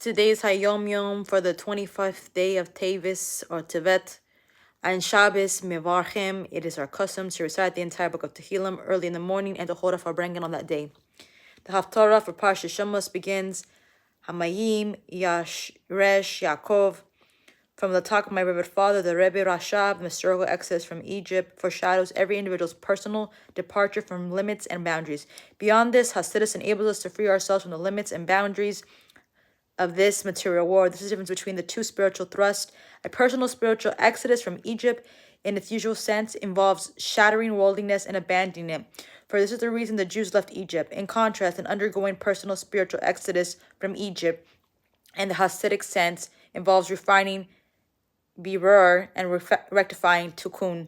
Today is Hayyom for the 25th day of Tevis or Tevet. And Shabbos Mevarchim, it is our custom to recite the entire book of Tehillim early in the morning and to hold off our brengen on that day. The Haftarah for Parsha Shemos begins, Hamayim Resh Yaakov. From the talk of my Revered Father, the Rebbe Rashab, the historical exodus from Egypt foreshadows every individual's personal departure from limits and boundaries. Beyond this, Hasidus enables us to free ourselves from the limits and boundaries of this material world. This is the difference between the two spiritual thrusts. A personal spiritual exodus from Egypt, in its usual sense, involves shattering worldliness and abandoning it. For this is the reason the Jews left Egypt. In contrast, an undergoing personal spiritual exodus from Egypt, in the Hasidic sense, involves refining birur and rectifying tikkun,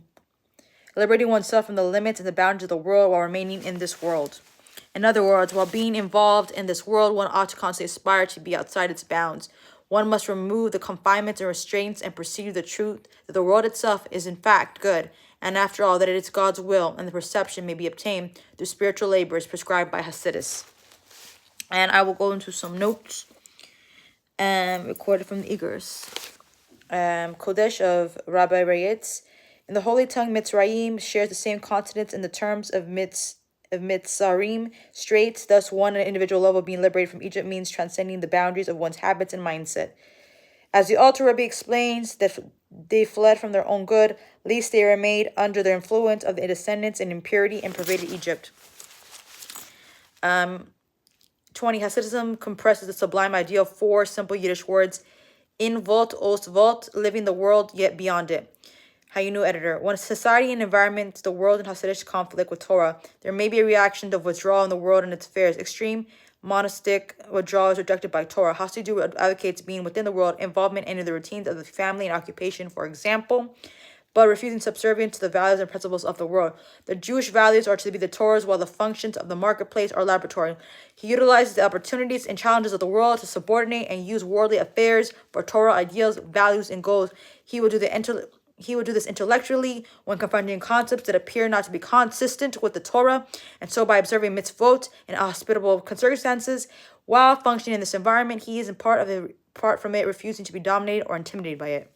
liberating oneself from the limits and the boundaries of the world while remaining in this world. In other words, while being involved in this world, one ought to constantly aspire to be outside its bounds. One must remove the confinements and restraints and perceive the truth that the world itself is in fact good, and after all, that it is God's will, and the perception may be obtained through spiritual labors prescribed by Hasidus. And I will go into some notes recorded from the Igros. Kodesh of Rabbi Rayetz. In the holy tongue, Mitzrayim shares the same consonants in the terms of Mitzarim, straits. Thus, one individual level being liberated from Egypt means transcending the boundaries of one's habits and mindset. As the Alter Rebbe explains, that they fled from their own good, lest they were made under the influence of the descendants in impurity and pervaded Egypt. 20. Hasidism compresses the sublime ideal of four simple Yiddish words: in Vot, Os Vot, living the world, yet beyond it. Hayyom editor. When society and environment, the world, and Hasidic conflict with Torah, there may be a reaction of withdrawal in the world and its affairs. Extreme monastic withdrawal is rejected by Torah. Hasidut advocates being within the world, involvement in the routines of the family and occupation, for example, but refusing subservience to the values and principles of the world. The Jewish values are to be the Torah's, while the functions of the marketplace are laboratory. He utilizes the opportunities and challenges of the world to subordinate and use worldly affairs for Torah ideals, values, and goals. He will do this intellectually when confronting concepts that appear not to be consistent with the Torah, and so by observing mitzvot in hospitable circumstances. While functioning in this environment, he is in part from it, refusing to be dominated or intimidated by it.